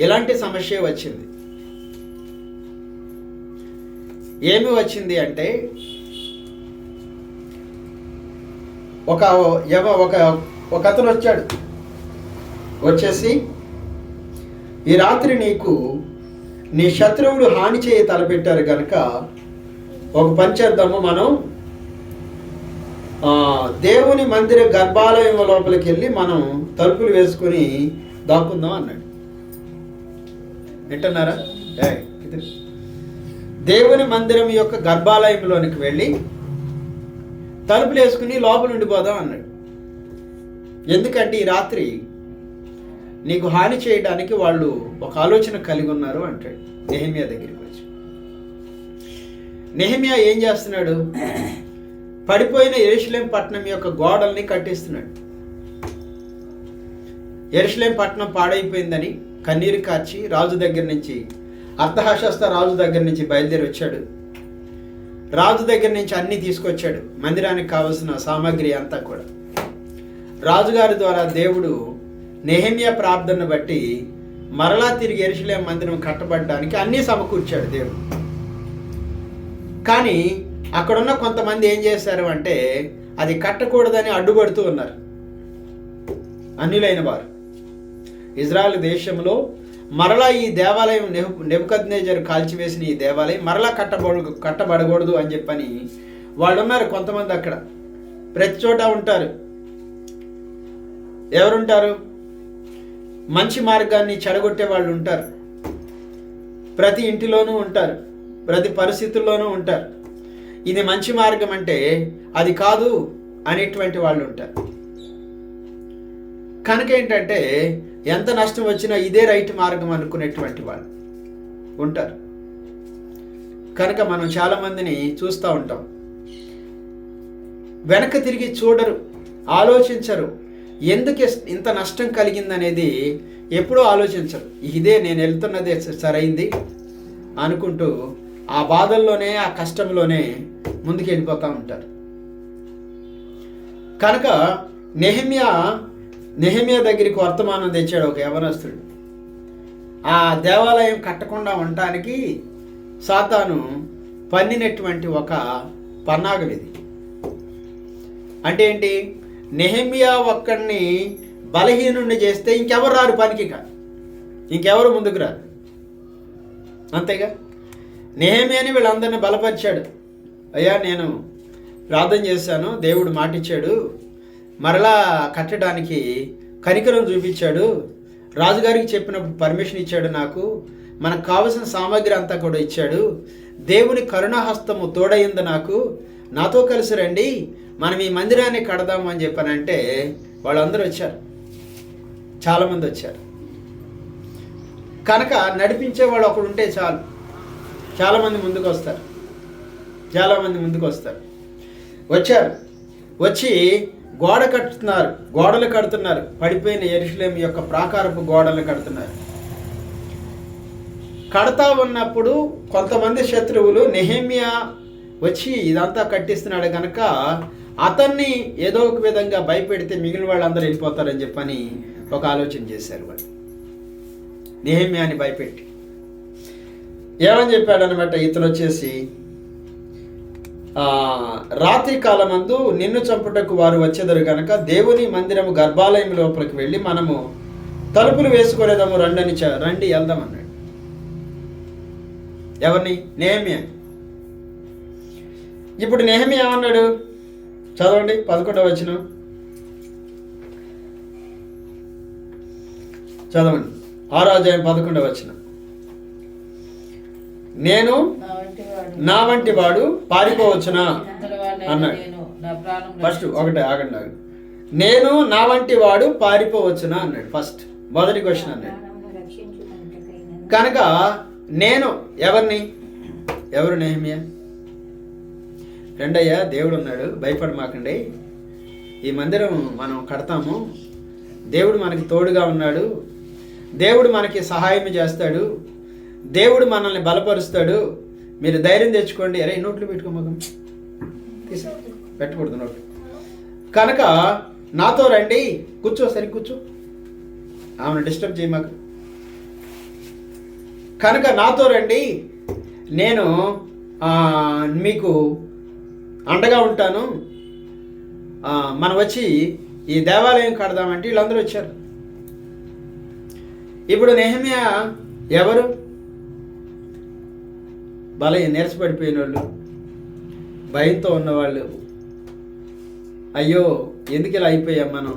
ఇలాంటి సమస్య వచ్చింది. ఏమి వచ్చింది అంటే, ఒక అతను వచ్చాడు. వచ్చేసి, ఈ రాత్రి నీకు నీ శత్రువులు హాని చేయి తలపెట్టారు కనుక ఒక పని చేద్దాము, మనం దేవుని మందిర గర్భాలయం లోపలికి వెళ్ళి మనం తలుపులు వేసుకొని దాక్కుందాం అన్నాడు. వింటున్నారా? దేవుని మందిరం యొక్క గర్భాలయంలోనికి వెళ్ళి తలుపులు వేసుకుని లోపల ఉండిపోదాం అన్నాడు. ఎందుకంటే ఈ రాత్రి నీకు హాని చేయడానికి వాళ్ళు ఒక ఆలోచన కలిగి ఉన్నారు అంటాడు నెహెమ్యా దగ్గరికి వచ్చి. నెహెమ్యా ఏం చేస్తున్నాడు? పడిపోయిన యెరూషలేం పట్టణం యొక్క గోడల్ని కట్టిస్తున్నాడు. యెరూషలేం పట్టణం పాడైపోయిందని కన్నీరు కార్చి రాజు దగ్గర నుంచి, అర్తహషస్త రాజు దగ్గర నుంచి బయలుదేరి వచ్చాడు. రాజు దగ్గర నుంచి అన్నీ తీసుకొచ్చాడు, మందిరానికి కావలసిన సామాగ్రి అంతా కూడా. రాజుగారి ద్వారా దేవుడు నెహెమ్యా ప్రార్థనను బట్టి మరలా తిరిగి యెరూషలేం మందిరం కట్టబడడానికి అన్నీ సమకూర్చాడు దేవుడు. కానీ అక్కడున్న కొంతమంది ఏం చేశారు అంటే, అది కట్టకూడదని అడ్డుపడుతూ ఉన్నారు. అన్యులైన వారు ఇజ్రాయెల్ దేశంలో మరలా ఈ దేవాలయం నెబుకద్నెజరు కాల్చివేసిన ఈ దేవాలయం మరలా కట్టబడకూడదు అని చెప్పని వాళ్ళు ఉన్నారు. కొంతమంది అక్కడ ప్రతి చోట ఉంటారు. ఎవరుంటారు? మంచి మార్గాన్ని చెడగొట్టే వాళ్ళు ఉంటారు. ప్రతి ఇంటిలోనూ ఉంటారు, ప్రతి పరిస్థితుల్లోనూ ఉంటారు. ఇది మంచి మార్గం అంటే అది కాదు అనేటువంటి వాళ్ళు ఉంటారు. కనుక ఏంటంటే, ఎంత నష్టం వచ్చినా ఇదే రైట్ మార్గం అనుకునేటువంటి వాళ్ళు ఉంటారు. కనుక మనం చాలామందిని చూస్తూ ఉంటాం. వెనక తిరిగి చూడరు, ఆలోచించరు. ఎందుకు ఇంత నష్టం కలిగిందనేది ఎప్పుడూ ఆలోచించరు. ఇదే నేను వెళ్తున్నదే సరైంది అనుకుంటూ ఆ బాధల్లోనే, ఆ కష్టంలోనే ముందుకు వెళ్ళిపోతూ ఉంటారు. కనుక నెహెమ్యా దగ్గరికి వర్తమానం తెచ్చాడు ఒక యవనస్తుడు. ఆ దేవాలయం కట్టకుండా ఉండటానికి సాతాను పన్నినటువంటి ఒక పన్నాగం ఇది. అంటే ఏంటి? నెహెమ్యా ఒక్కడిని బలహీనుణ్ణి చేస్తే ఇంకెవరు రారు పనికి, ఇంకెవరు ముందుకు రారు. అంతేగా? నెహెమ్యాని వీళ్ళందరినీ బలపరిచాడు. అయ్యా, నేను ప్రార్థన చేశాను, దేవుడు మాటిచ్చాడు, మరలా కట్టడానికి కనికరం చూపించాడు, రాజుగారికి చెప్పినప్పుడు పర్మిషన్ ఇచ్చాడు, నాకు మనకు కావలసిన సామాగ్రి అంతా కూడా ఇచ్చాడు, దేవుని కరుణాహస్తము తోడయింది, నాతో కలిసి రండి, మనం ఈ మందిరాన్ని కడదాము అని చెప్పానంటే వాళ్ళందరూ వచ్చారు, చాలామంది వచ్చారు. కనుక నడిపించేవాడు ఒకడు ఉంటే చాలు, చాలామంది ముందుకు వస్తారు. వచ్చారు, వచ్చి గోడలు కడుతున్నారు. పడిపోయిన యెరూషలేం యొక్క ప్రాకారపు గోడలు కడుతున్నారు. కడతా ఉన్నప్పుడు కొంతమంది శత్రువులు నెహెమ్యా వచ్చి ఇదంతా కట్టిస్తున్నాడు కనుక అతన్ని ఏదో ఒక విధంగా భయపెడితే మిగిలిన వాళ్ళందరూ వెళ్ళిపోతారని చెప్పని ఒక ఆలోచన చేశారు. వాళ్ళు నెహెమ్యాని భయపెట్టి ఏమని చెప్పాడనమాట, ఇతను వచ్చేసి, రాత్రి కాలమందు నిన్ను చంపుటకు వారు వచ్చేదరు కనుక దేవుని మందిరము గర్భాలయం లోపలికి వెళ్ళి మనము తలుపులు వేసుకునేదాము, రండి వెళ్దాం అన్నాడు. ఎవరిని? నెహెమ్యా. ఇప్పుడు నెహెమ్యా ఏమన్నాడు? చదవండి 11వ వచనం చదవండి. 6వ అధ్యాయం 11వ వచనం. నేను నా వంటి వాడు పారిపోవచ్చునా అన్నాడు. ఫస్ట్ ఆగండి. నేను నా వంటి వాడు పారిపోవచ్చునా అన్నాడు. ఫస్ట్ మొదటి క్వశ్చన్ అన్నాడు. కనుక నేను ఎవరు? నెహెమ్యా. రెండయ్యా, దేవుడు ఉన్నాడు, భయపడమాకండి, ఈ మందిరం మనం కడతాము, దేవుడు మనకి తోడుగా ఉన్నాడు, దేవుడు మనకి సహాయం చేస్తాడు, దేవుడు మనల్ని బలపరుస్తాడు, మీరు ధైర్యం తెచ్చుకోండి. అరే నోట్లు పెట్టుకోమగం పెట్టకూడదు నోట్లు. కనుక నాతో రండి, కూర్చో, సరి కూర్చో, ఆమెను డిస్టర్బ్ చేయమాక. కనుక నాతో రండి, నేను మీకు అండగా ఉంటాను, మనం వచ్చి ఈ దేవాలయం కడదామంటే వీళ్ళందరూ వచ్చారు. ఇప్పుడు నెహెమ్యా ఎవరు? నీరసపడిపోయిన వాళ్ళు, భయంతో ఉన్నవాళ్ళు. అయ్యో ఎందుకు ఇలా అయిపోయాం మనం,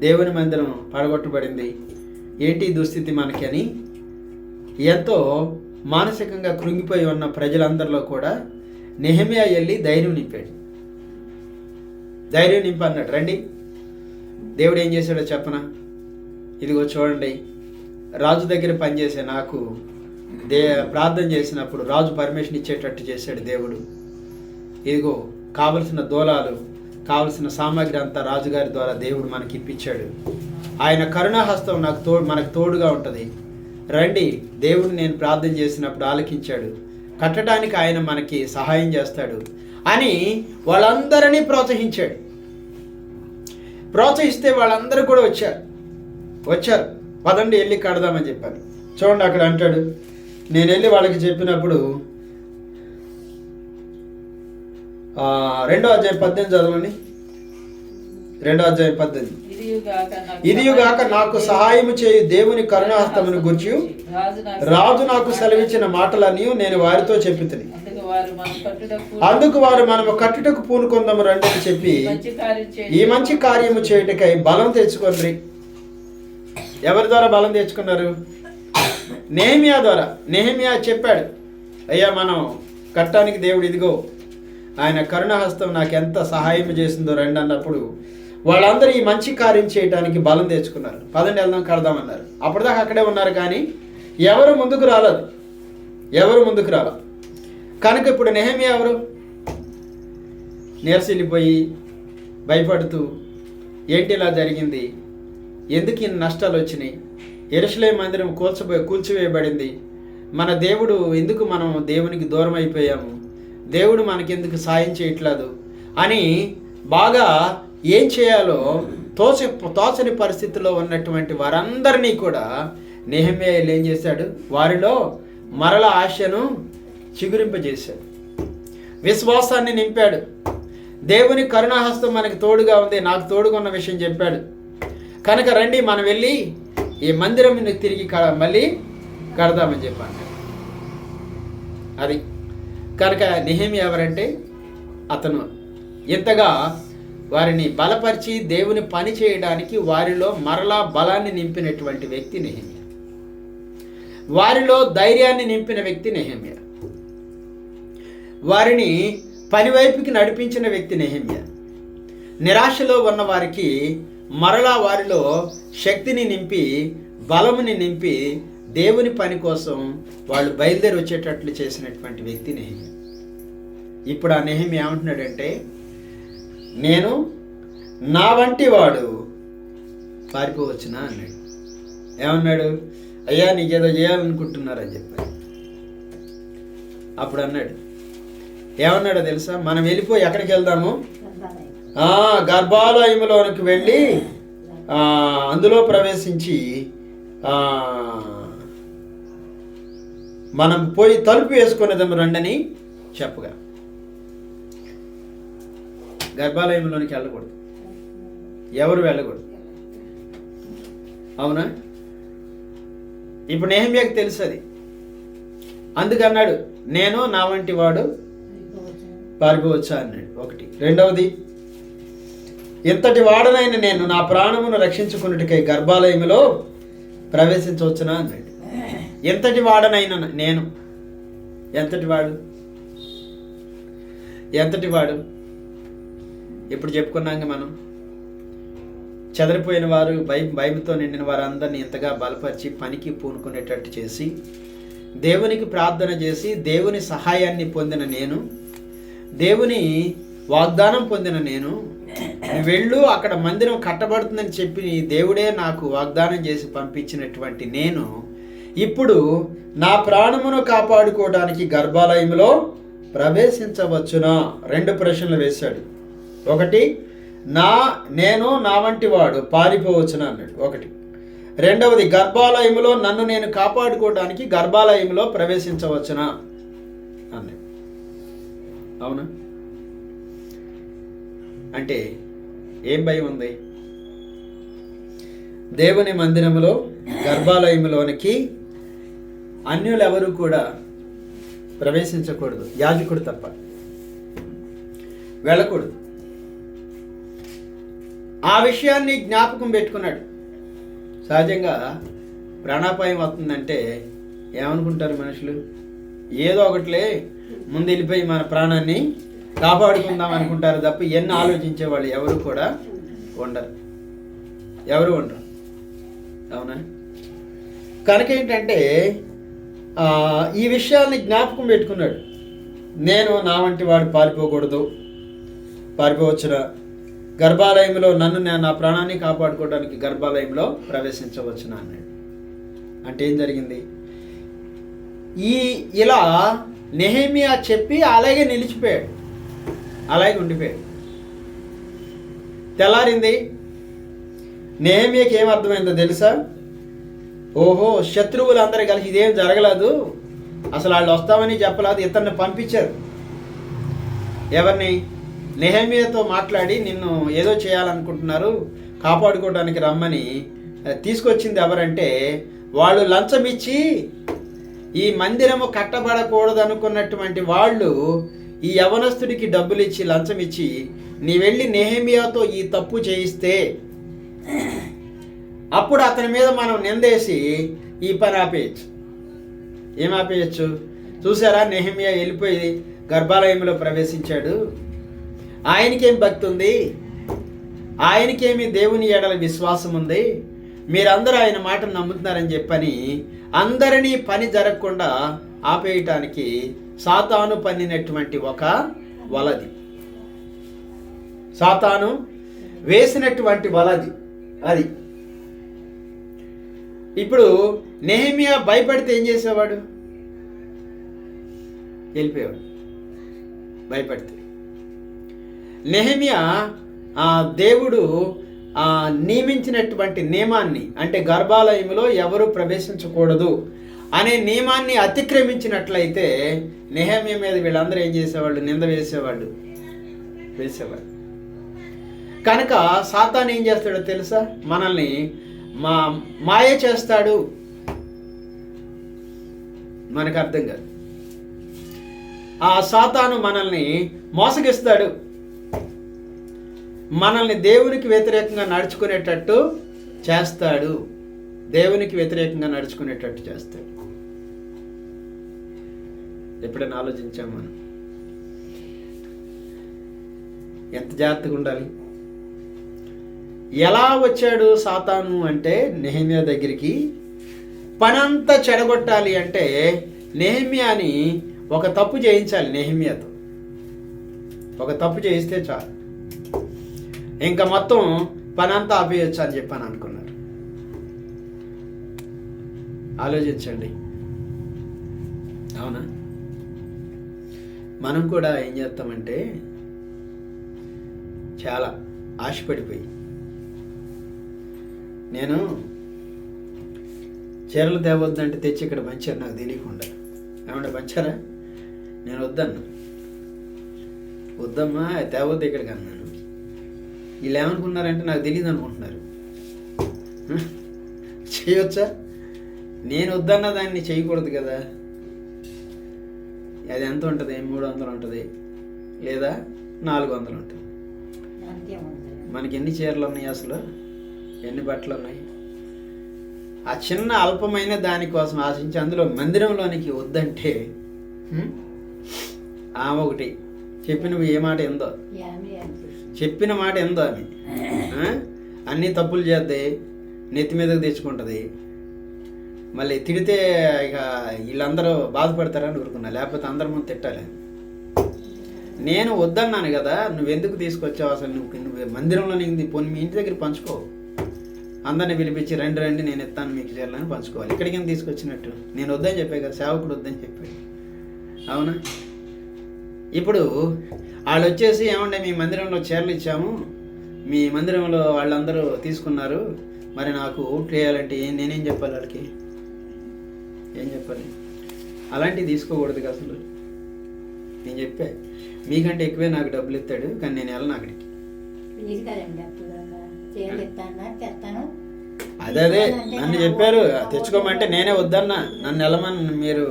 దేవుని మందిరం పడగొట్టబడింది, ఏంటి దుస్థితి మనకి అని ఎంతో మానసికంగా కృంగిపోయి ఉన్న ప్రజలందరిలో కూడా నెహెమ్యా వెళ్ళి ధైర్యం నింపాడు. ధైర్యం నింపన్నాడు, రండి. దేవుడు ఏం చేశాడో చెప్పనా? ఇదిగో చూడండి, రాజు దగ్గర పనిచేసే నాకు ప్రార్థన చేసినప్పుడు రాజు పర్మిషన్ ఇచ్చేటట్టు చేశాడు దేవుడు. ఇదిగో కావలసిన దూలాలు, కావలసిన సామాగ్రి అంతా రాజుగారి ద్వారా దేవుడు మనకి ఇప్పించాడు. ఆయన కరుణాహస్తం మనకు తోడుగా ఉంటుంది. రండి, దేవుడు నేను ప్రార్థన చేసినప్పుడు ఆలకించాడు, కట్టడానికి ఆయన మనకి సహాయం చేస్తాడు అని వాళ్ళందరినీ ప్రోత్సహించాడు. ప్రోత్సహిస్తే వాళ్ళందరూ కూడా వచ్చారు. పదండి వెళ్ళి కడదామని చెప్పాను. చూడండి అక్కడ అంటాడు, నేను వెళ్ళి వాళ్ళకి చెప్పినప్పుడు 2వ అధ్యాయం 18 చదవండి. 2వ అధ్యాయం 18. ఇదియుగాక నాకు సహాయము చేయు దేవుని కరుణాహస్తమును గురించి రాజు నాకు సెలవిచ్చిన మాటలన్నీ నేను వారితో చెప్పుతుని, అందుకు వారు మనము కట్టుటకు పూనుకొందాము రండి అని చెప్పి ఈ మంచి కార్యము చేయుటకై బలం తెచ్చుకోండి. ఎవరి ద్వారా బలం తెచ్చుకున్నారు? నెహెమ్యా ద్వారా. నెహెమ్యా చెప్పాడు, అయ్యా మనం కట్టడానికి దేవుడు ఇదిగో ఆయన కరుణాహస్తం నాకు ఎంత సహాయం చేసిందో రండి అన్నప్పుడు వాళ్ళందరూ ఈ మంచి కార్యం చేయడానికి బలం తెచ్చుకున్నారు. పదండి వెళ్దాం కడదామన్నారు. అప్పటిదాకా అక్కడే ఉన్నారు, కానీ ఎవరు ముందుకు రాలేదు. కనుక ఇప్పుడు నెహెమ్యా ఎవరు? నీరసిల్లిపోయి భయపడుతూ, ఏంటి ఇలా జరిగింది, ఎందుకు ఇన్ని నష్టాలు వచ్చినాయి, యెరూషలేము మందిరం కూల్చివేయబడింది, మన దేవుడు ఎందుకు మనం దేవునికి దూరం అయిపోయాము, దేవుడు మనకెందుకు సాయం చేయట్లేదు అని బాగా ఏం చేయాలో తోచని పరిస్థితిలో ఉన్నటువంటి వారందరినీ కూడా నెహెమ్యా ఏం చేశాడు? వారిలో మరల ఆశను చిగురింపజేశాడు, విశ్వాసాన్ని నింపాడు. దేవుని కరుణాహస్తం మనకి తోడుగా ఉంది, నాకు తోడుగా ఉన్న విషయం చెప్పాడు. కనుక రండి మనం వెళ్ళి ఈ మందిరం తిరిగి మళ్ళీ కడదామని చెప్పాను. అది కనుక నెహెమ్యా ఎవరంటే అతను ఇంతగా వారిని బలపరిచి దేవుని పని చేయడానికి వారిలో మరలా బలాన్ని నింపినటువంటి వ్యక్తి నెహెమ్యా. వారిలో ధైర్యాన్ని నింపిన వ్యక్తి నెహెమ్యా. వారిని పని వైపుకి నడిపించిన వ్యక్తి నెహెమ్యా. నిరాశలో ఉన్న వారికి మరలా వారిలో శక్తిని నింపి బలముని నింపి దేవుని పని కోసం వాళ్ళు బయలుదేరి వచ్చేటట్లు చేసినటువంటి వ్యక్తి నెహెమ్యా. ఇప్పుడు ఆ నెహెమ్యా ఏమంటున్నాడంటే, నేను నా వంటి వాడు పారిపోవచ్చునా అన్నాడు. ఏమన్నాడు? అయ్యా నీకేదో చేయాలనుకుంటున్నారని చెప్పాడు. అప్పుడు అన్నాడు, ఏమన్నాడో తెలుసా? మనం వెళ్ళిపోయి ఎక్కడికి వెళ్దాము? గర్భాలయంలోనికి వెళ్ళి అందులో ప్రవేశించి మనం పోయి తలుపు వేసుకునేదాము రండని చెప్పగా, గర్భాలయంలోనికి వెళ్ళకూడదు, ఎవరు వెళ్ళకూడదు. అవునా? ఇప్పుడు నెహెమ్యాకి తెలుసు అది. అందుకన్నాడు, నేను నా వంటి వాడు పారిపోవచ్చా అన్నాడు. ఒకటి. రెండవది, ఇంతటి వాడనైనా నేను నా ప్రాణమును రక్షించుకున్నట్టుకై గర్భాలయంలో ప్రవేశించవచ్చునా అన్నాడు. ఎంతటి వాడనైనా నేను, ఎంతటి వాడు ఇప్పుడు చెప్పుకున్నాక మనం చెదరిపోయిన వారు, భయంతో నిండిన వారందరినీ ఎంతగా బలపరిచి పనికి పూనుకునేటట్టు చేసి దేవునికి ప్రార్థన చేసి దేవుని సహాయాన్ని పొందిన నేను, దేవుని వాగ్దానం పొందిన నేను, వెళ్ళు అక్కడ మందిరం కట్టబడుతుందని చెప్పి దేవుడే నాకు వాగ్దానం చేసి పంపించినటువంటి నేను ఇప్పుడు నా ప్రాణమును కాపాడుకోవడానికి గర్భాలయంలో ప్రవేశించవచ్చునా? 2 ప్రశ్నలు వేశాడు. ఒకటి, నేను నా వంటి వాడు పారిపోవచ్చునా అన్నాడు. ఒకటి. రెండవది, గర్భాలయములో నన్ను నేను కాపాడుకోవడానికి గర్భాలయంలో ప్రవేశించవచ్చునా అన్నాడు. అవునా? అంటే ఏం భయం ఉంది? దేవుని మందిరంలో గర్భాలయంలోనికి అన్యులు ఎవరు కూడా ప్రవేశించకూడదు, యాజకుడు తప్ప వెళ్ళకూడదు. ఆ విషయాన్ని జ్ఞాపకం పెట్టుకున్నాడు. సహజంగా ప్రాణాపాయం వస్తుందంటే ఏమనుకుంటారు మనుషులు? ఏదో ఒకటిలే ముందు వెళ్ళిపోయి మన ప్రాణాన్ని కాపాడుకుందాం అనుకుంటారు తప్ప ఎన్ని ఆలోచించే వాళ్ళు ఎవరు కూడా ఉండరు, ఎవరు ఉండరు. అవునా? కనుక ఏంటంటే ఈ విషయాల్ని జ్ఞాపకం పెట్టుకున్నాడు. నేను నా వంటి వాడు పారిపోవచ్చున గర్భాలయంలో నన్ను నేను నా ప్రాణాన్ని కాపాడుకోవడానికి గర్భాలయంలో ప్రవేశించవచ్చున అన్నాడు. అంటే ఏం జరిగింది? ఇలా నెహెమియా చెప్పి అలాగే నిలిచిపోయాడు, అలాగే ఉండిపోయాడు. తెల్లారింది. నెహెమియాకి ఏం అర్థమైందో తెలుసా? ఓహో, శత్రువులందరూ కలిసి ఇదేం జరగలేదు, అసలు వాళ్ళు వస్తామని చెప్పలేదు, ఇతన్ని పంపించారు. ఎవరిని? నెహెమియాతో మాట్లాడి నిన్ను ఏదో చేయాలనుకుంటున్నారు, కాపాడుకోవడానికి రమ్మని తీసుకొచ్చింది ఎవరంటే వాళ్ళు లంచం ఇచ్చి ఈ మందిరము కట్టబడకూడదు అనుకున్నటువంటి వాళ్ళు ఈ యవనస్తుడికి డబ్బులు ఇచ్చి లంచం ఇచ్చి నీ వెళ్ళి నెహెమియాతో ఈ తప్పు చేయిస్తే అప్పుడు అతని మీద మనం నిందేసి ఈ పని ఆపేయచ్చు. ఏం ఆపేయచ్చు? చూసారా, నెహెమియా వెళ్ళిపోయి గర్భాలయంలో ప్రవేశించాడు, ఆయనకేం భక్తి ఉంది, ఆయనకేమి దేవుని ఎడల విశ్వాసం ఉంది, మీరందరూ ఆయన మాటను నమ్ముతున్నారని చెప్పని అందరినీ పని జరగకుండా ఆపేయటానికి సాతాను పన్నినటువంటి ఒక వలది, సాతాను వేసినటువంటి వలది అది. ఇప్పుడు నెహెమియా భయపడితే ఏం చేసేవాడు? వెళ్ళిపోయేవాడు భయపడితే. నెహెమియా దేవుడు నియమించినటువంటి నియమాన్ని, అంటే గర్భాలయంలో ఎవరు ప్రవేశించకూడదు అనే నియమాన్ని అతిక్రమించినట్లయితే నెహెమియా మీద వీళ్ళందరూ ఏం చేసేవాళ్ళు? నింద వేసేవాళ్ళు. కనుక సాతాను ఏం చేస్తాడో తెలుసా? మనల్ని మాయ చేస్తాడు, మనకు అర్థం కాదు. ఆ సాతాను మనల్ని మోసగిస్తాడు, మనల్ని దేవునికి వ్యతిరేకంగా నడుచుకునేటట్టు చేస్తాడు, చేస్తాడు. ఎప్పుడైనా ఆలోచించాం మనం? ఎంత జాగ్రత్తగా ఉండాలి. ఎలా వచ్చాడు సాతాను అంటే నెహెమియా దగ్గరికి? పనంతా చెడగొట్టాలి అంటే నెహెమియాని ఒక తప్పు చేయించాలి. నెహెమియాతో ఒక తప్పు చేయిస్తే చాలు, ఇంకా మొత్తం పనంతా ఆపేయచ్చు అని చెప్పని అనుకున్నారు. ఆలోచించండి. అవునా? మనం కూడా ఏం చేస్తామంటే చాలా ఆశపడిపోయి, నేను చీరలు తేవద్దంటే తెచ్చి ఇక్కడ పంచారు నాకు తెలియకుండా. ఏమంటే పంచారా? నేను వద్దమ్మా తేవద్దు ఇక్కడికి అన్నాను. వీళ్ళు ఏమనుకున్నారంటే నాకు తెలియదు అనుకుంటున్నారు. చేయొచ్చా? నేను వద్దన్న దాన్ని చేయకూడదు కదా. అది ఎంత ఉంటుంది? 300 ఉంటుంది లేదా 400 ఉంటుంది. మనకి ఎన్ని చీరలు ఉన్నాయి, అసలు ఎన్ని బట్టలు ఉన్నాయి? ఆ చిన్న అల్పమైన దానికోసం ఆశించి అందులో మందిరంలోనికి వద్దంటే ఆమె ఒకటి చెప్పిన మాట ఎందో ఆమె అన్నీ తప్పులు చేద్దే, నెత్తి మీదకి తెచ్చుకుంటుంది. మళ్ళీ తిడితే ఇక వీళ్ళందరూ బాధపడతారని ఊరుకున్నా, లేకపోతే అందరి ముందు తిట్టాలి. నేను వద్దన్నాను కదా, నువ్వెందుకు తీసుకొచ్చావు? అసలు నువ్వు మందిరంలో నీకు పోనీ మీ ఇంటి దగ్గర పంచుకో, అందరిని పిలిపించి రండి నేను ఎత్తాను మీకు చీరలని పంచుకోవాలి. ఇక్కడికి తీసుకొచ్చినట్టు నేను వద్దని చెప్పాను కదా, సేవకుడు వద్దని చెప్పాడు. అవునా? ఇప్పుడు వాళ్ళు వచ్చేసి ఏమంటే మీ మందిరంలో చీరలు ఇచ్చాము, మీ మందిరంలో వాళ్ళందరూ తీసుకున్నారు, మరి నాకు ఓట్లు వేయాలంటే నేనేం చెప్పాలి వాళ్ళకి? ఏం చెప్పాలి? అలాంటివి తీసుకోకూడదు అసలు. నేను చెప్పా మీకంటే ఎక్కువే నాకు డబ్బులు ఇస్తాడు, కానీ నేను వెళ్ళను అక్కడికి. అదే నన్ను చెప్పారు తెచ్చుకోమంటే నేనే వద్దన్నా. నన్ను వెళ్ళమని మీరు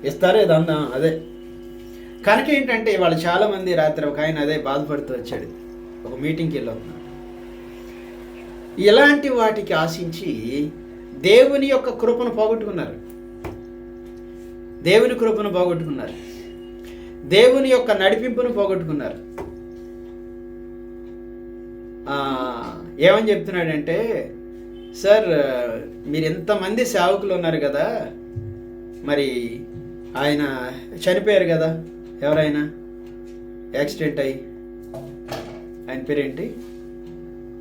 ఇస్తారో ఇదంతా అదే. కనుక ఏంటంటే వాళ్ళు చాలామంది రాత్రి ఒక ఆయన అదే బాధపడుతూ వచ్చాడు, ఒక మీటింగ్కి వెళ్ళి. ఇలాంటి వాటికి ఆశించి దేవుని యొక్క కృపను పోగొట్టుకున్నారు. దేవుని కృపను పోగొట్టుకున్నారు. దేవుని యొక్క నడిపింపును పోగొట్టుకున్నారు. ఏమని చెప్తున్నాడంటే, సార్ మీరు ఎంతమంది సేవకులు ఉన్నారు కదా, మరి ఆయన చనిపోయారు కదా, ఎవరైనా యాక్సిడెంట్ అయ్యి, ఆయన పేరేంటి,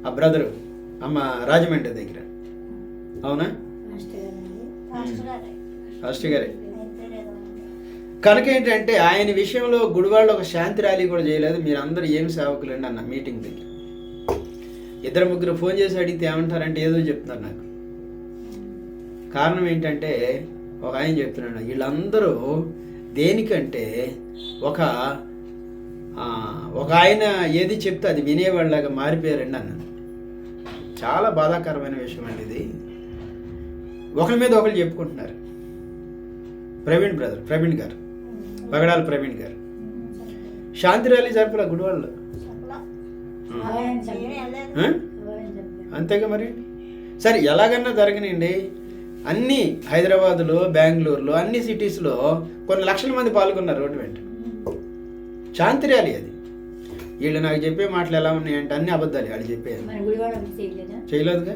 ఆ బ్రదరు అమ్మ రాజమండ్రి దగ్గర, అవునా? ఫాస్టర్ గారే. కనుక ఏంటంటే ఆయన విషయంలో గుడివాళ్ళు ఒక శాంతి ర్యాలీ కూడా చేయలేదు. మీరు అందరూ ఏం సేవకులండి అన్న మీటింగ్ దగ్గర. 2-3 ఫోన్ చేసి అడిగితే ఏమంటారంటే ఏదో చెప్తున్నారు నాకు. కారణం ఏంటంటే ఒక ఆయన చెప్తున్నాడు, వీళ్ళందరూ దేనికంటే ఒక ఆయన ఏది చెప్తే అది వినేవాళ్ళగా మారిపోయారండి అన్నాను. చాలా బాధాకరమైన విషయం అండి ఇది. ఒకరి మీద ఒకరు చెప్పుకుంటున్నారు. ప్రవీణ్ గారు, పగడాల ప్రవీణ్ గారు శాంతి ర్యాలీ జరపలే గుడివాళ్ళు. అంతేగా మరి. సరే ఎలాగన్నా జరగనండి. అన్ని హైదరాబాదులో, బెంగళూరులో, అన్ని సిటీస్లో కొన్ని లక్షల మంది పాల్గొన్నారు రోడ్డు వెంట. శాంతి ర్యాలీ అది. వీళ్ళు నాకు చెప్పే మాటలు ఎలా ఉన్నాయంటే అన్ని అబద్ధాలు. వాళ్ళు చెప్పేది చేయలేదుగా,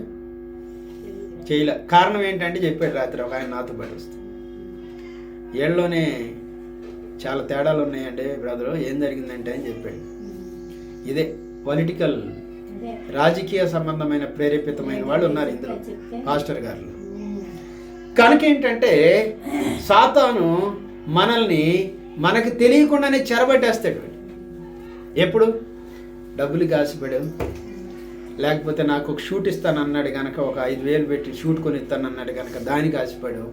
చేయలే. కారణం ఏంటంటే చెప్పాడు రాత్రి ఒక ఆయన నాతో పాటు వస్తే, ఏళ్ళలోనే చాలా తేడాలు ఉన్నాయండి బ్రదరు, ఏం జరిగిందంటే అని చెప్పాడు. ఇదే పొలిటికల్, రాజకీయ సంబంధమైన ప్రేరేపితమైన వాళ్ళు ఉన్నారు ఇందులో పాస్టర్ గారు. కనుక ఏంటంటే సాతాను మనల్ని మనకు తెలియకుండానే చెరబట్టేస్తాడు. ఎప్పుడు? డబ్బులు కాసిపడు, లేకపోతే నాకు ఒక షూట్ ఇస్తానన్నాడు కనుక ఒక 5,000 పెట్టి షూట్ కొని ఇస్తానన్నాడు కనుక దానికి ఆశపడు,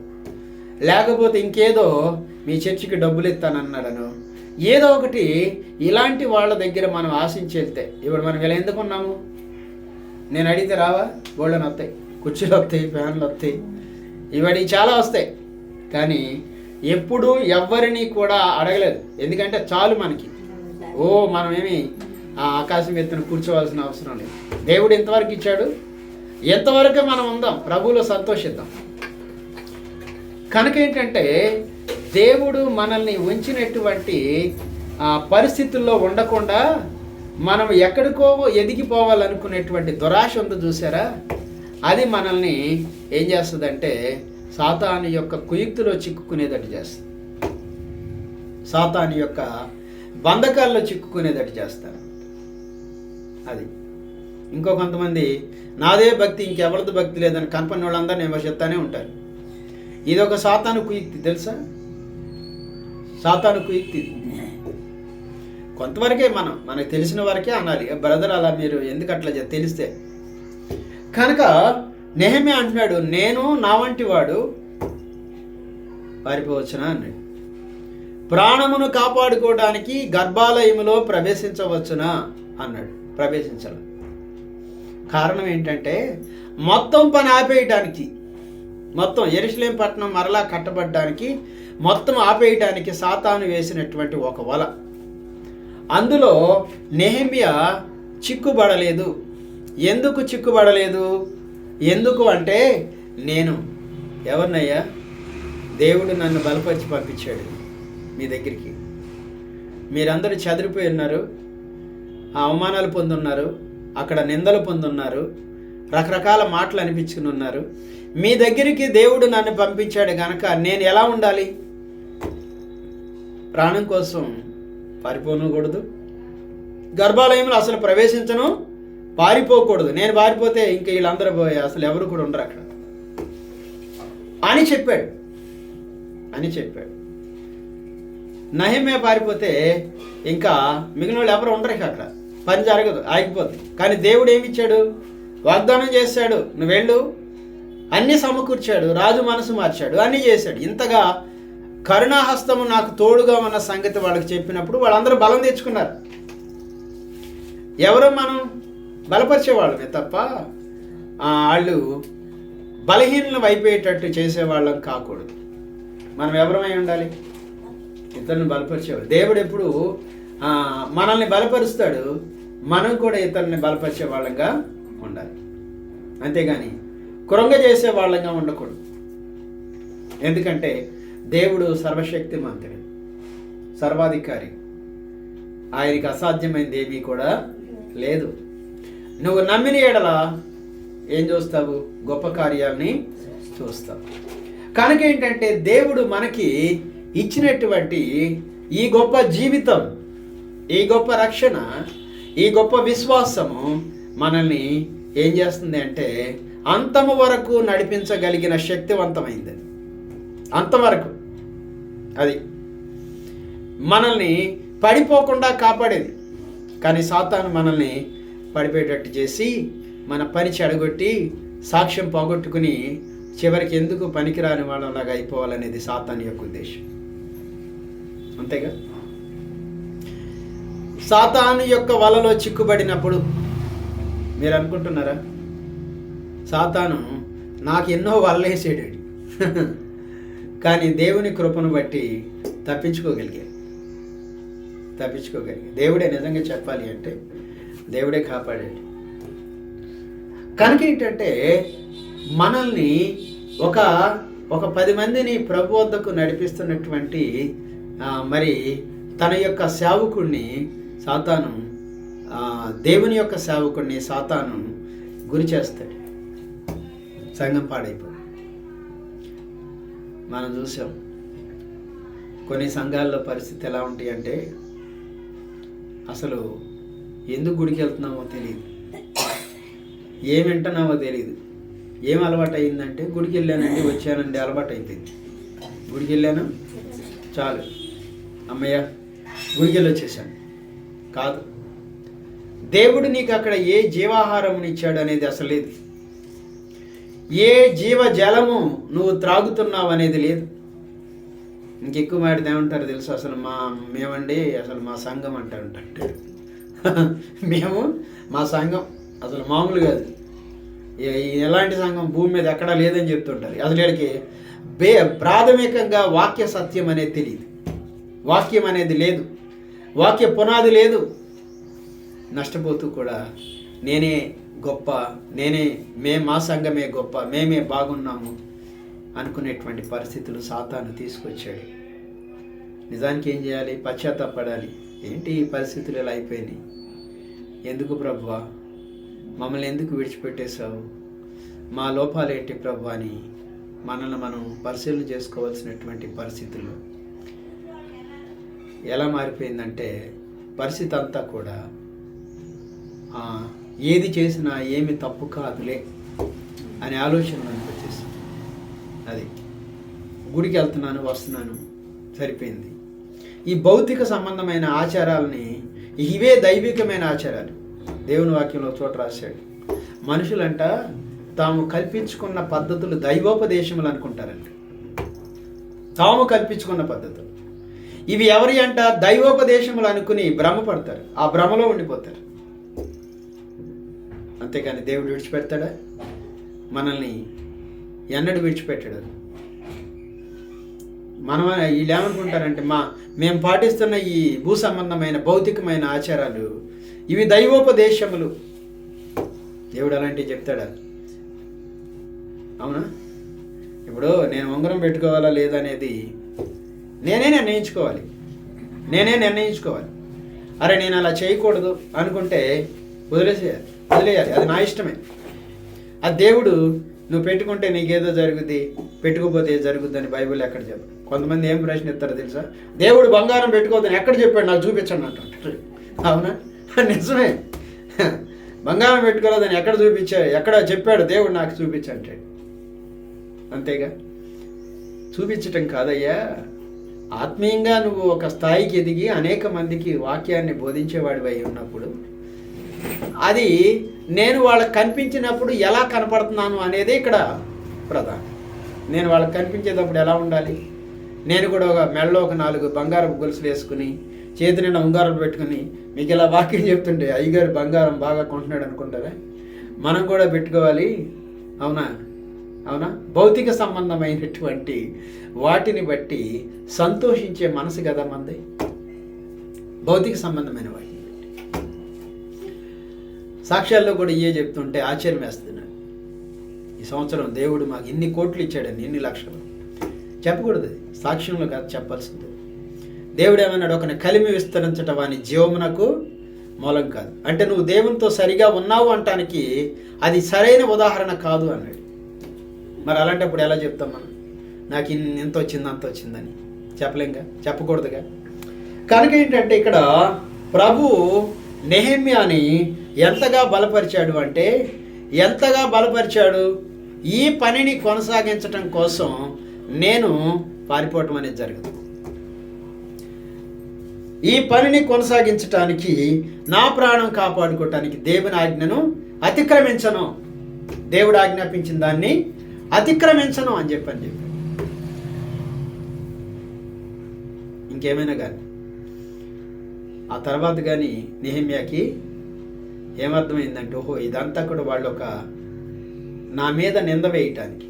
లేకపోతే ఇంకేదో మీ చర్చికి డబ్బులు ఇస్తానన్నాడను, ఏదో ఒకటి ఇలాంటి వాళ్ళ దగ్గర మనం ఆశించి వెళ్తే, ఇప్పుడు మనం ఇలా ఎందుకు ఉన్నాము? నేను అడిగితే రావా? గోల్డెన్ వస్తాయి, కుర్చీలు వస్తాయి, ఫ్యాన్లు వస్తాయి, ఇవన్నీ చాలా వస్తాయి. కానీ ఎప్పుడు ఎవరిని కూడా అడగలేదు. ఎందుకంటే చాలు మనకి. మనమేమి ఆకాశం ఎత్తున కూర్చోవాల్సిన అవసరం లేదు. దేవుడు ఎంతవరకు ఇచ్చాడు, ఎంతవరకు మనం ఉందాం, ప్రభువులో సంతోషిద్దాం. కనుక ఏంటంటే దేవుడు మనల్ని ఉంచినటువంటి పరిస్థితుల్లో ఉండకుండా మనం ఎక్కడికో ఎదిగిపోవాలనుకునేటువంటి దురాశ ఉందో చూసారా, అది మనల్ని ఏం చేస్తుందంటే సాతాను యొక్క కుయుక్తిలో చిక్కుకునేటట్టు చేస్తుంది. సాతాను యొక్క బంధకాల్లో చిక్కుకునేటట్టు చేస్తారు. అది ఇంకో కొంతమంది నాదే భక్తి, ఇంకెవరిది భక్తి లేదని కనపడిన వాళ్ళందరూ నేను చెప్తానే ఉంటారు. ఇది ఒక సాతాను కుయుక్తి, తెలుసా? సాతాను కుయుక్తి. కొంతవరకే మనకు తెలిసిన వరకే అనాలి. బ్రదర్ అలా మీరు ఎందుకు అట్లా తెలిస్తే. కనుక నెహెమ్యా అంటున్నాడు, నేను నా వంటి వాడు పారిపోవచ్చునా అన్నాడు. ప్రాణమును కాపాడుకోవడానికి గర్భాలయములో ప్రవేశించవచ్చునా అన్నాడు. ప్రవేశించాలి. కారణం ఏంటంటే మొత్తం పని ఆపేయటానికి, మొత్తం యెరూషలేము పట్టణం మరలా కట్టబడ్డానికి మొత్తం ఆపేయటానికి సాతాను వేసినటువంటి ఒక వల. అందులో నెహెమ్యా చిక్కుబడలేదు. ఎందుకు చిక్కుబడలేదు? ఎందుకు అంటే నేను ఎవరినయ్యా? దేవుడు నన్ను బలపరిచి పంపించాడు మీ దగ్గరికి. మీరందరూ చెదిరిపోయి ఉన్నారు, అవమానాలు పొందున్నారు, అక్కడ నిందలు పొందున్నారు, రకరకాల మాటలు అనిపించుకుని ఉన్నారు. మీ దగ్గరికి దేవుడు నన్ను పంపించాడు కనుక నేను ఎలా ఉండాలి? ప్రాణం కోసం పారిపోనకూడదు, గర్భాలయంలో అసలు ప్రవేశించను, పారిపోకూడదు. నేను పారిపోతే ఇంకా వీళ్ళందరూ పోయి అసలు ఎవరు కూడా ఉండరు అక్కడ అని చెప్పాడు. నెహెమ్యా పారిపోతే ఇంకా మిగిలిన వాళ్ళు ఎవరు ఉండరు అక్కడ, పని జరగదు, ఆగిపోద్ది. కానీ దేవుడు ఏమిచ్చాడు? వాగ్దానం చేశాడు, నువ్వు వెళ్ళు, అన్ని సమకూర్చాడు, రాజు మనసు మార్చాడు, అన్నీ చేశాడు. ఇంతగా కరుణాహస్తము నాకు తోడుగా ఉన్న సంగతి వాళ్ళకి చెప్పినప్పుడు వాళ్ళందరూ బలం తెచ్చుకున్నారు. ఎవరో మనం బలపరిచేవాళ్ళమే తప్ప వాళ్ళు బలహీనలు అయిపోయేటట్టు చేసేవాళ్ళం కాకూడదు. మనం ఎవరమై ఉండాలి? ఇతరులను బలపరిచేవాడు. దేవుడు ఎప్పుడు మనల్ని బలపరుస్తాడు, మనం కూడా ఇతరులని బలపరిచే వాళ్ళంగా ఉండాలి. అంతేగాని కృంగ చేసే వాళ్ళంగా ఉండకూడదు. ఎందుకంటే దేవుడు సర్వశక్తిమంతుడు, సర్వాధికారి. ఆయనకి అసాధ్యమైనది ఏమీ కూడా లేదు. నువ్వు నమ్మిన ఎడల ఏం చూస్తావు? గొప్ప కార్యాలని చూస్తావు. కనుక ఏంటంటే దేవుడు మనకి ఇచ్చినటువంటి ఈ గొప్ప జీవితం, ఈ గొప్ప రక్షణ, ఈ గొప్ప విశ్వాసము మనల్ని ఏం చేస్తుంది అంటే అంతము వరకు నడిపించగలిగిన శక్తివంతమైంది. అంతవరకు అది మనల్ని పడిపోకుండా కాపాడేది. కానీ సాతాను మనల్ని పడిపోయేటట్టు చేసి మన పని చెడగొట్టి సాక్ష్యం పోగొట్టుకుని చివరికి ఎందుకు పనికిరాని వాళ్ళలాగా అయిపోవాలనేది సాతాను యొక్క ఉద్దేశం. అంతేగా? సాతాను యొక్క వలలో చిక్కుబడినప్పుడు మీరు అనుకుంటున్నారా సాతాను నాకు ఎన్నో వలలేసాడు కానీ దేవుని కృపను బట్టి తప్పించుకోగలిగాడు. దేవుడే నిజంగా చెప్పాలి అంటే దేవుడే కాపాడాడు. కనుక ఏంటంటే మనల్ని ఒక 10 మందిని ప్రభు వద్దకు నడిపిస్తున్నటువంటి మరి తన యొక్క సేవకుడిని సాతాను, దేవుని యొక్క సేవకుడిని సాతాను గురి చేస్తాడు. సంఘం పాడైపో మనం చూసాం. కొన్ని సంఘాల్లో పరిస్థితి ఎలా ఉంటాయి అంటే అసలు ఎందుకు గుడికి వెళ్తున్నామో తెలియదు, ఏం వింటున్నామో తెలియదు. ఏం అలవాటు అయిందంటే గుడికి వెళ్ళానండి, వచ్చానండి అలవాటు అయిపోయింది. గుడికి వెళ్ళాను చాలు, అమ్మయ్య గుడికి వెళ్ళి వచ్చేసాను. కాదు, దేవుడు నీకు అక్కడ ఏ జీవాహారం ఇచ్చాడు అనేది అసలు లేదు. ఏ జీవ జలము నువ్వు త్రాగుతున్నావు అనేది లేదు. ఇంకెక్కువ మాడితే ఏమంటారు తెలుసు? అసలు మేమండి అసలు మా సంఘం అంటారు. మేము మా సంఘం అసలు మామూలు కాదు, ఎలాంటి సంఘం భూమి మీద ఎక్కడా లేదని చెప్తుంటారు. అసలు వీళ్ళకి ప్రాథమికంగా వాక్య సత్యం అనేది తెలియదు, వాక్యం అనేది లేదు, వాక్య పునాది లేదు. నష్టపోతూ కూడా నేనే గొప్ప, మా సంఘమే గొప్ప, మేమే బాగున్నాము అనుకునేటువంటి పరిస్థితులు సాతాను తీసుకొచ్చాడు. నిజానికి ఏం చేయాలి? పశ్చాత్తాపడాలి. ఏంటి ఈ పరిస్థితులు ఇలా అయిపోయినాయి? ఎందుకు ప్రభువా మమ్మల్ని ఎందుకు విడిచిపెట్టేశావు? మా లోపాలు ఏంటి ప్రభు అని మనల్ని మనం పరిశీలన చేసుకోవాల్సినటువంటి పరిస్థితులు ఎలా మారిపోయిందంటే పరిస్థితి అంతా కూడా ఏది చేసినా ఏమి తప్పు కాదులే అనే ఆలోచన మనకు వచ్చేసింది. అది గుడికి వెళ్తున్నాను, వస్తున్నాను, సరిపోయింది. ఈ భౌతిక సంబంధమైన ఆచారాలని, ఇవే దైవికమైన ఆచారాలు. దేవుని వాక్యంలో చోట రాశాడు, మనుషులంట తాము కల్పించుకున్న పద్ధతులు దైవోపదేశములు అనుకుంటారంట. తాము కల్పించుకున్న పద్ధతులు ఇవి ఎవరి అంట? దైవోపదేశములు అనుకుని భ్రమపడతారు, ఆ భ్రమలో ఉండిపోతారు. అంతేకాని దేవుడు విడిచిపెడతాడా? మనల్ని ఎన్నడూ విడిచిపెట్టాడు. మనం వీళ్ళు ఏమనుకుంటారంటే మేము పాటిస్తున్న ఈ భూ సంబంధమైన భౌతికమైన ఆచారాలు ఇవి దైవోపదేశములు. దేవుడు అలాంటివి చెప్తాడా? అవునా? ఇప్పుడు నేను ఉంగరం పెట్టుకోవాలా లేదనేది నేనే నిర్ణయించుకోవాలి. అరే నేను అలా చేయకూడదు అనుకుంటే వదిలేయాలి, అది నా ఇష్టమే. అది దేవుడు నువ్వు పెట్టుకుంటే నీకేదో జరుగుద్ది, పెట్టుకోపోతే జరుగుద్ది అని బైబిల్ ఎక్కడ చెప్పు. కొంతమంది ఏం ప్రశ్న ఇస్తారో తెలుసా? దేవుడు బంగారం పెట్టుకోవద్దని ఎక్కడ చెప్పాడు, నాకు చూపించండి అంటుంటారు. అవునా? నిజమే, బంగారం పెట్టుకోలేదని ఎక్కడ చెప్పాడు దేవుడు, నాకు చూపించంటాడు. అంతేగా? చూపించటం కాదయ్యా, ఆత్మీయంగా నువ్వు ఒక స్థాయికి ఎదిగి అనేక మందికి వాక్యాన్ని బోధించేవాడివై ఉన్నప్పుడు అది నేను వాళ్ళకి కనిపించినప్పుడు ఎలా కనపడుతున్నాను అనేది ఇక్కడ ప్రధానం. నేను వాళ్ళకి కనిపించేటప్పుడు ఎలా ఉండాలి? నేను కూడా ఒక మెడలో ఒక 4 బంగారపు గొలుసులు వేసుకుని చేతి నిండా ఉంగారాలు పెట్టుకుని మీకు ఇలా వాక్యం చెప్తుంటే అయ్యగారు బంగారం బాగా కొంటున్నాడు అనుకుంటారా? మనం కూడా పెట్టుకోవాలి. అవునా? అవునా? భౌతిక సంబంధమైనటువంటి వాటిని బట్టి సంతోషించే మనసు కదా మంది. భౌతిక సంబంధమైన వాటిని బట్టి సాక్ష్యాల్లో కూడా ఇవే చెప్తుంటే ఆశ్చర్యం వేస్తున్నాడు. ఈ సంవత్సరం దేవుడు మాకు ఇన్ని కోట్లు ఇచ్చాడని, ఇన్ని లక్షలు చెప్పకూడదు. సాక్ష్యంలో కాదు చెప్పాల్సింది. దేవుడు ఏమన్నాడు? ఒకని కలిమి విస్తరించటం వాని జీవమునకు మూలం కాదు. అంటే నువ్వు దేవునితో సరిగా ఉన్నావు అంటానికి అది సరైన ఉదాహరణ కాదు అన్నాడు. మరి అలాంటప్పుడు ఎలా చెప్తాం మనం? నాకు ఇంత వచ్చింది అంత వచ్చిందని చెప్పలేంగా, చెప్పకూడదుగా. కనుక ఏంటంటే ఇక్కడ ప్రభు నెహెమ్యాని ఎంతగా బలపరిచాడు అంటే, ఎంతగా బలపరిచాడు? ఈ పనిని కొనసాగించటం కోసం నేను పారిపోవటం అనేది జరగదు. ఈ పనిని కొనసాగించటానికి, నా ప్రాణం కాపాడుకోవటానికి దేవుని ఆజ్ఞను అతిక్రమించను, దేవుడు ఆజ్ఞాపించిన దాన్ని అతిక్రమించను అని చెప్పాను. ఇంకేమైనా కానీ ఆ తర్వాత కానీ నెహెమ్యాకి ఏమర్థమైందంటే, ఓహో ఇదంతా కూడా వాళ్ళు ఒక నా మీద నింద వేయటానికి.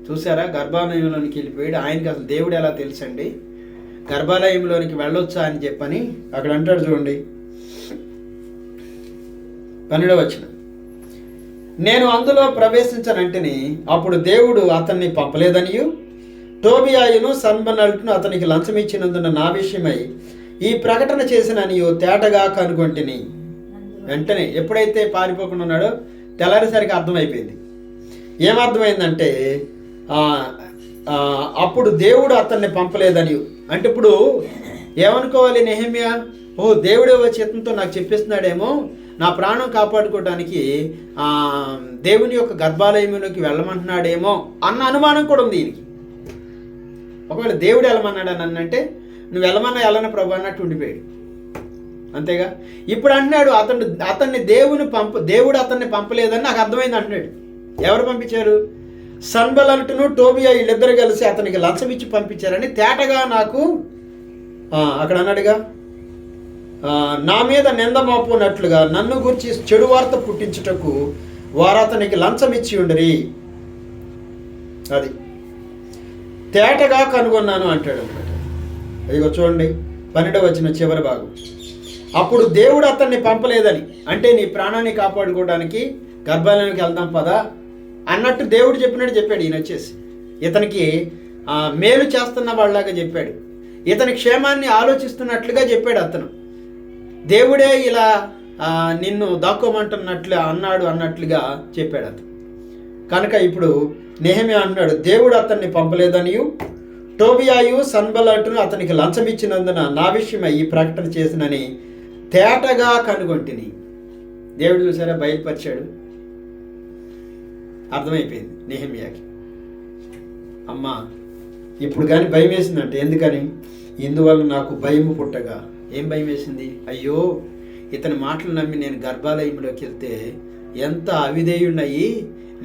చూసారా, గర్భాలయంలోనికి వెళ్ళిపోయాడు. ఆయనకి అసలు దేవుడు ఎలా తెలుసండి? గర్భాలయంలోనికి వెళ్ళొచ్చా అని చెప్పని అక్కడ అంటాడు చూడండి, 12వ వచనం. నేను అందులో ప్రవేశించనంటేని అప్పుడు దేవుడు అతన్ని పంపలేదనియు టోబియాయును సన్బల్లటును అతనికి లంచం ఇచ్చినందున నా విషయమై ఈ ప్రకటన చేసిననియు తేటగా కనుగొంటిని. వెంటనే ఎప్పుడైతే పారిపోకుండా ఉన్నాడో తెల్లారేసరికి అర్థమైపోయింది. ఏమర్థమైందంటే, అప్పుడు దేవుడు అతన్ని పంపలేదని. అంటే ఇప్పుడు ఏమనుకోవాలి నెహెమ్యా? ఓ దేవుడే వచ్చి చిత్తంతో నాకు చెప్పిస్తున్నాడేమో, నా ప్రాణం కాపాడుకోవడానికి దేవుని యొక్క గర్భాలయంలోకి వెళ్ళమంటున్నాడేమో అన్న అనుమానం కూడా ఉంది ఈయనకి. ఒకవేళ దేవుడు వెళ్ళమన్నాడు అని అంటే, నువ్వు వెళ్ళమన్నా వెళ్ళన ప్రభు అన్నట్టు ఉండిపోయాడు. అంతేగా. ఇప్పుడు అంటున్నాడు అతన్ని దేవుడు అతన్ని పంపలేదని నాకు అర్థమైంది అంటున్నాడు. ఎవరు పంపించారు? సన్బల్లటును టోబియా వీళ్ళిద్దరు కలిసి అతనికి లంచం ఇచ్చి పంపించారని తేటగా నాకు అక్కడ అన్నాడుగా, నా మీద నింద మోపునట్లుగా నన్ను గురించి చెడు వార్త పుట్టించుటకు వారు అతనికి లంచం ఇచ్చి ఉండరి. అది తేటగా కనుగొన్నాను అంటాడు అనమాట. ఇదిగో చూడండి 12వ వచనం చివరి భాగం. అప్పుడు దేవుడు అతన్ని పంపలేదని, అంటే నీ ప్రాణాన్ని కాపాడుకోవడానికి గర్భాలయానికి వెళ్దాం పదా అన్నట్టు దేవుడు చెప్పినట్టు చెప్పాడు. ఈయన వచ్చేసి ఇతనికి మేలు చేస్తున్న వాళ్ళలాగా చెప్పాడు, ఇతని క్షేమాన్ని ఆలోచిస్తున్నట్లుగా చెప్పాడు. అతను దేవుడే ఇలా నిన్ను దాక్కోమంటున్నట్లు అన్నట్లుగా చెప్పాడు అతను. కనుక ఇప్పుడు నెహెమ్యా అంటున్నాడు, దేవుడు అతన్ని పంపలేదనియు టోబియాయు సన్బల్లటును అతనికి లంచం ఇచ్చినందున నా విషయమై ఈ ప్రకటన చేసినని తేటగా కనుగొంటిని. దేవుడు చూసారా, బయలుపరిచాడు. అర్థమైపోయింది నెహెమ్యాకి. అమ్మా ఇప్పుడు కానీ భయం వేసిందంటే, ఎందుకని? ఇందువల్ల నాకు భయము పుట్టగా. ఏం భయం వేసింది? అయ్యో ఇతని మాటలు నమ్మి నేను గర్భాలయంలోకి వెళ్తే ఎంత అవిధేయున్నయి,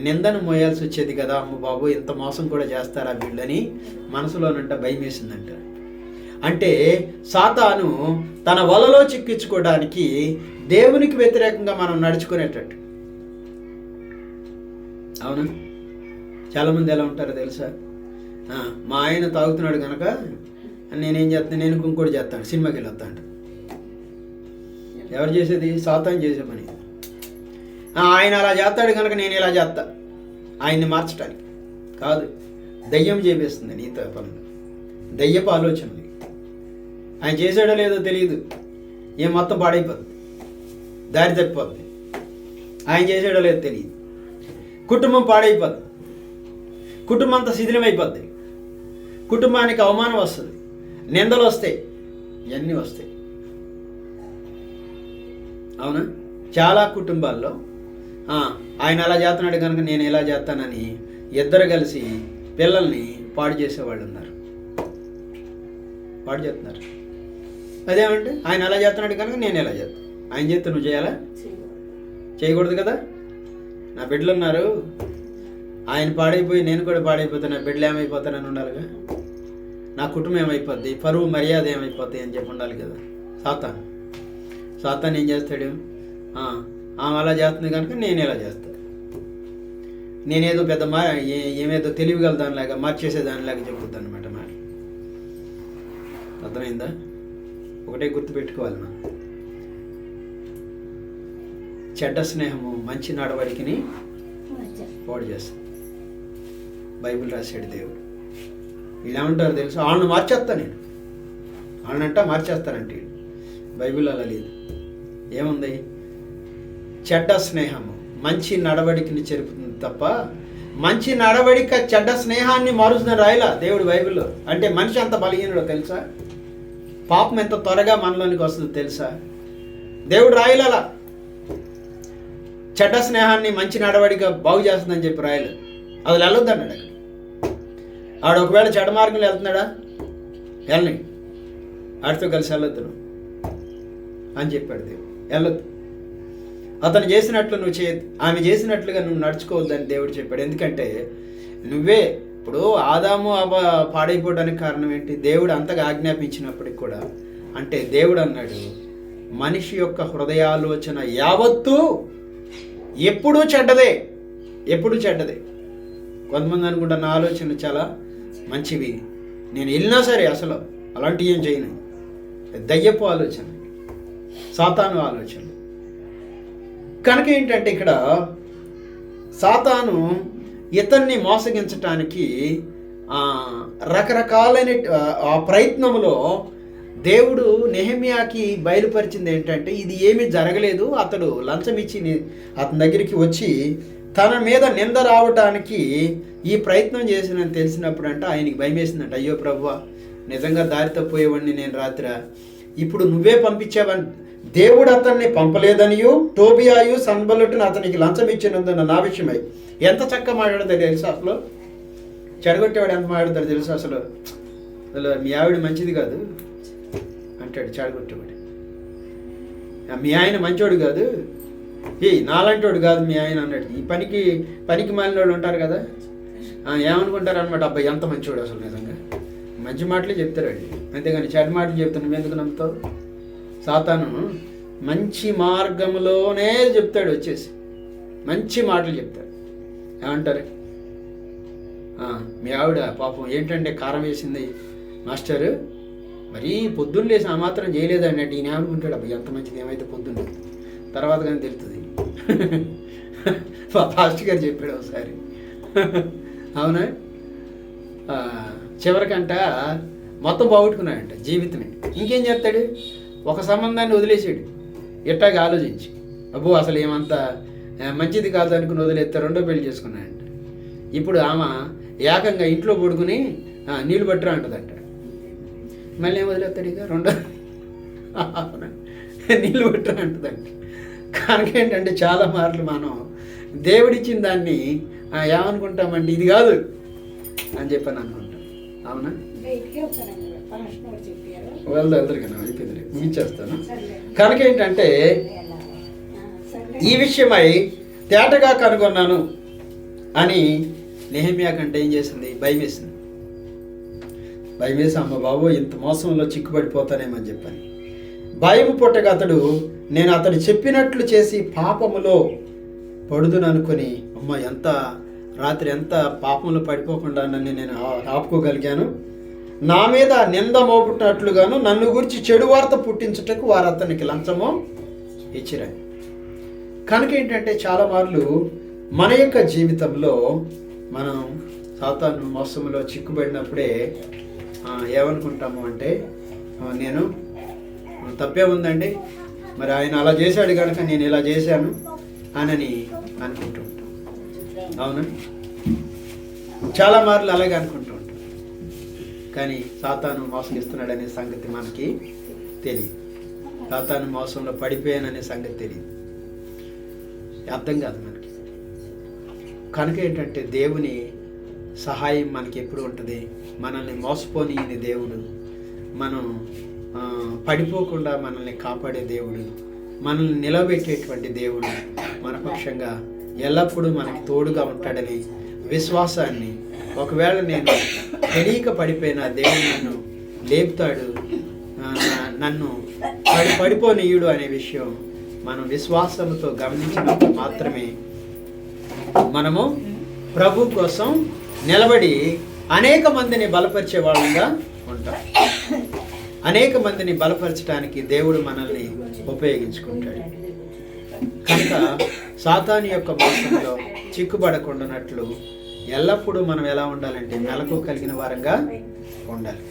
నిందను మోయాల్సి వచ్చేది కదా. అమ్మ బాబు ఇంత మోసం కూడా చేస్తారా వీళ్ళని మనసులోనంట భయం వేసిందంట. అంటే సాతాను తన వలలో చిక్కించుకోవడానికి దేవునికి వ్యతిరేకంగా మనం నడుచుకునేటట్టు. అవునా? చాలామంది ఎలా ఉంటారో తెలుసా? మా ఆయన తాగుతున్నాడు కనుక నేనేం చేస్తాను, నేను ఇంకోటి చేస్తాను, సినిమాకి వెళ్ళొస్తాను. ఎవరు చేసేది? సాతాను చేసే పని. ఆయన అలా చేస్తాడు కనుక నేను ఇలా చేస్తా, ఆయన్ని మార్చడానికి కాదు. దయ్యం చేపేస్తుంది నీతో పనులు, దయ్యపు ఆలోచనలు. ఆయన చేసాడో లేదో తెలియదు, ఏం మొత్తం పాడైపోద్ది, దారి తప్పిపోద్ది. ఆయన చేసాడో లేదో తెలియదు, కుటుంబం పాడైపోద్ది, కుటుంబం అంతా శిథిలమైపోద్ది, కుటుంబానికి అవమానం వస్తుంది, నిందలు వస్తాయి, ఇవన్నీ వస్తాయి. అవునా? చాలా కుటుంబాల్లో ఆయన అలా చేస్తున్నాడు కనుక నేను ఎలా చేస్తానని ఇద్దరు కలిసి పిల్లల్ని పాడు చేసేవాళ్ళు ఉన్నారు. పాడు చేస్తున్నారు. అదేమంటే ఆయన అలా చేస్తున్నాడు కనుక నేను ఎలా చేస్తాను, ఆయన చేస్తే నువ్వు చేయాలా? చేయకూడదు కదా. నా బిడ్డలు ఉన్నారు, ఆయన పాడైపోయి నేను కూడా పాడైపోతాను, నా బిడ్డలు ఏమైపోతానని ఉండాలిగా. నా కుటుంబం ఏమైపోద్ది, పరువు మర్యాద ఏమైపోతాయి అని చెప్పి ఉండాలి కదా. సాతాన్ ఏం చేస్తాడు, ఆమె అలా చేస్తుంది కనుక నేను ఇలా చేస్తాను, నేనేదో పెద్ద ఏమేదో తెలివిగల దానిలాగా మార్చేసే దానిలాగా చెప్పుద్ది అనమాట. మరి అర్థమైందా? ఒకటే గుర్తుపెట్టుకోవాలి మనం, చెడ్డ స్నేహము మంచి నడవడికిని పాడు చేస్తుంది. బైబిల్ రాశాడు దేవుడు. వీళ్ళు ఏమంటారు తెలుసు, వాళ్ళని మార్చేస్తా నేను, వాళ్ళనంట మార్చేస్తానంటే. బైబిల్ అలా లేదు. ఏముంది? చెడ్డ స్నేహము మంచి నడవడికని చెరుపుతుంది తప్ప మంచి నడవడిక చెడ్డ స్నేహాన్ని మారుస్తున్న రాయలా దేవుడు బైబిల్లో. అంటే మనిషి అంత బలహీనుడో తెలుసా? పాపం ఎంత త్వరగా మనలోనికి వస్తుందో తెలుసా? దేవుడు రాయలా. చెడ్డ స్నేహాన్ని మంచి నడవడిక బాగు చేస్తుందని చెప్పి రాయలు. అది వెళ్ళొద్దు అన్నాడు. ఆడు ఒకవేళ చెడ్డ మార్గంలో వెళ్తున్నాడా, వెళ్ళని, ఆడితో కలిసి వెళ్ళొద్దు అని చెప్పాడు దేవుడు. వెళ్ళొద్దు, అతను చేసినట్లు నువ్వు ఆమె చేసినట్లుగా నువ్వు నడుచుకోవద్దని దేవుడు చెప్పాడు. ఎందుకంటే నువ్వే ఇప్పుడు ఆదాము పాడైపోవడానికి కారణం ఏంటి? దేవుడు అంతగా ఆజ్ఞాపించినప్పటికి కూడా. అంటే దేవుడు అన్నాడు, మనిషి యొక్క హృదయాలోచన యావత్తూ ఎప్పుడూ చెడ్డదే, ఎప్పుడు చెడ్డదే. కొంతమంది అనుకుంటా నా ఆలోచన చాలా మంచివి, నేను వెళ్ళినా సరే అసలు అలాంటివి ఏం చేయను. దయ్యపు ఆలోచన, సాతాను ఆలోచన. కనుక ఏంటంటే ఇక్కడ సాతాను ఇతన్ని మోసగించటానికి రకరకాలైన ఆ ప్రయత్నంలో దేవుడు నెహెమ్యాకి బయలుపరిచింది ఏంటంటే, ఇది ఏమీ జరగలేదు, అతడు లంచం ఇచ్చి అతని దగ్గరికి వచ్చి తన మీద నింద రావటానికి ఈ ప్రయత్నం చేసినని తెలిసినప్పుడు అంటే ఆయనకి భయం వేసిందంట. అయ్యో ప్రభువా, నిజంగా దారి తప్పిపోయేవాడిని నేను రాత్రి, ఇప్పుడు నువ్వే పంపించావని. దేవుడు అతన్ని పంపలేదనియు టోబియాయు సన్బల్లటును అతనికి లంచం ఇచ్చినందున నా విషయమై ఎంత చక్కగా మాట్లాడతాడు తెలుసు. అసలు చెడగొట్టేవాడు ఎంత మాట్లాడతాడు తెలుసు. అసలు మీ ఆవిడ మంచిది కాదు అంటాడు చెడగొట్టేవాడు. మీ ఆయన మంచోడు కాదు, నాలంటోడు కాదు మీ ఆయన అన్నాడు. ఈ పనికి మాలిన వాళ్ళు ఉంటారు కదా, ఏమనుకుంటారు అనమాట, అబ్బాయి ఎంత మంచోడు అసలు, నిజంగా మంచి మాటలే చెప్తారండి, అంతేగాని చెడ్డ మాటలు చెప్తాను నువ్వు ఎందుకు నమ్ముతావు? సాతాను మంచి మార్గంలోనే చెప్తాడు, వచ్చేసి మంచి మాటలు చెప్తాడు. ఏమంటారు, మీ ఆవిడ పాపం ఏంటంటే కారం వేసింది మాస్టర్, మరీ పొద్దున్న లేసి ఆ మాత్రం చేయలేదు అన్నట్టు ఈయన ఏమనుకుంటాడు, అబ్బాయి ఎంత మంచిది, ఏమైతే పొద్దున్న తర్వాత కానీ తెలుస్తుంది. ఫాస్ట్ గారు చెప్పాడు ఒకసారి. అవునా? చివరికంట మొత్తం పోగొట్టుకున్నాడంట జీవితమే. ఇంకేం చేస్తాడు? ఒక సంబంధాన్ని వదిలేసాడు ఎట్టాగా ఆలోచించి, అబ్బో అసలు ఏమంత మంచిది కాదు అనుకుని వదిలేస్తే రెండో పెళ్లి చేసుకున్నాడంట. ఇప్పుడు ఆమె ఏకంగా ఇంట్లో పడుకుని నీళ్ళు పట్టురా అంటదంట. మళ్ళీ ఏం వదిలేస్తాడు ఇక రెండో నీళ్ళు పట్టురా అంటదంట. కనుక ఏంటంటే చాలా మార్లు మనం దేవుడిచ్చిన దాన్ని ఏమనుకుంటామంటే ఇది కాదు అని చెప్పని అనుకుంటాం. అవునా? వెళ్తారు అయిపోయింది, ముగించేస్తాను. కనుక ఏంటంటే ఈ విషయమై తేటగా కనుగొన్నాను అని నెహెమ్యా కంటే ఏం చేసింది? భయం వేసింది. భయం వేసి అమ్మ బాబు ఇంత మోసంలో చిక్కుపడిపోతానేమని చెప్పని భయం పుట్టగా అతడు నేను అతడు చెప్పినట్లు చేసి పాపములో పడుదును అనుకుని, అమ్మ ఎంత రాత్రి ఎంత పాపంలో పడిపోకుండా నన్ను నేను ఆపుకోగలిగాను, నా మీద నింద మోపుట్టినట్లుగాను నన్ను గురించి చెడు వార్త పుట్టించుటకు వారు అతనికి లంచము ఇచ్చిరాయి. కనుక ఏంటంటే చాలా మార్లు మన యొక్క జీవితంలో మనం సాతాను మోసంలో చిక్కుబడినప్పుడే ఏమనుకుంటాము అంటే, నేను తప్పే ఉందండి, మరి ఆయన అలా చేశాడు కనుక నేను ఇలా చేశాను అని అనుకుంటూ ఉంటాం. అవునా? చాలా మార్లు అలాగే అనుకుంటూ ఉంటాం. కానీ సాతాను మోసగిస్తున్నాడు అనే సంగతి మనకి తెలియదు. సాతాను మోసంలో పడిపోయాననే సంగతి తెలియదు, అర్థం కాదు మనకి. కనుక ఏంటంటే దేవుని సహాయం మనకి ఎప్పుడు ఉంటుంది? మనల్ని మోసపోని దేవుడు, మనం పడిపోకుండా మనల్ని కాపాడే దేవుడు మనల్ని నిలబెట్టేటువంటి దేవుడు మన పక్షంగా ఎల్లప్పుడూ మనకి తోడుగా ఉంటాడని విశ్వాసాన్ని, ఒకవేళ నేను తెలియక పడిపోయినా దేవుడు నన్ను లేపుతాడు, నన్ను పడిపోనీయుడు అనే విషయం మనం విశ్వాసంతో గమనించినప్పుడు మాత్రమే మనము ప్రభు కోసం నిలబడి అనేక మందిని బలపరిచే వాళ్ళంగా ఉంటాం. అనేక మందిని బలపరచడానికి దేవుడు మనల్ని ఉపయోగించుకుంటాడు. కనుక సాతాను యొక్క మోసంలో చిక్కుబడకుండానట్లు ఎల్లప్పుడూ మనం ఎలా ఉండాలంటే మెలకువ కలిగిన వారంగా ఉండాలి.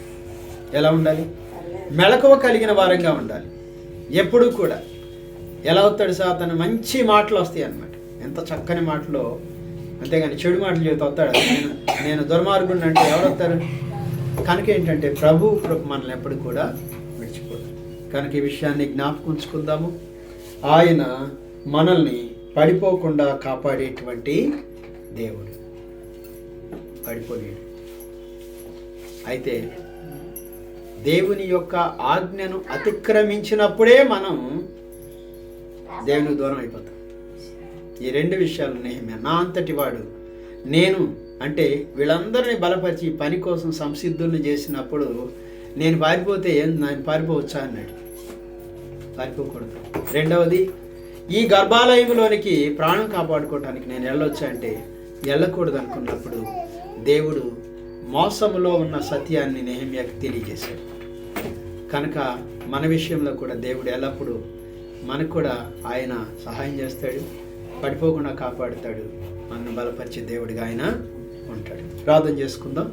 ఎలా ఉండాలి? మెలకువ కలిగిన వారంగా ఉండాలి. ఎప్పుడూ కూడా ఎలా అవుతాడు సాతాను? మంచి మాటలు వస్తాయి అన్నమాట, ఎంత చక్కని మాటలు. అంతేగాని చెడు మాటలు చెబుతూ వస్తాడు. నేను దుర్మార్గుడిని అంటే ఎవరు వస్తారు? కనుక ఏంటంటే ప్రభు మనల్ని ఎప్పుడు కూడా విడిచిపోదు. కనుక ఈ విషయాన్ని జ్ఞాపకం ఉంచుకుందాము. ఆయన మనల్ని పడిపోకుండా కాపాడేటువంటి దేవుడు, పడిపోలేడు. అయితే దేవుని యొక్క ఆజ్ఞను అతిక్రమించినప్పుడే మనం దేవునికి దూరం అయిపోతాం. ఈ రెండు విషయాలు నెహెమ్యా, నా అంతటి వాడు నేను అంటే వీళ్ళందరినీ బలపరిచి పని కోసం సంసిద్ధుల్ని చేసినప్పుడు నేను పారిపోతే నేను పారిపోవచ్చా అన్నాడు. పారిపోకూడదు. రెండవది, ఈ గర్భాలయంలోనికి ప్రాణం కాపాడుకోవడానికి నేను వెళ్ళొచ్చా అంటే వెళ్ళకూడదు అనుకున్నప్పుడు దేవుడు మోసములో ఉన్న సత్యాన్ని నెహెమ్యాకు తెలియజేశాడు. కనుక మన విషయంలో కూడా దేవుడు ఎల్లప్పుడూ మనకు కూడా ఆయన సహాయం చేస్తాడు, పడిపోకుండా కాపాడుతాడు, మనల్ని బలపరిచే దేవుడిగా ఆయన ఉంటాడు. ప్రార్థన చేసుకుందాం.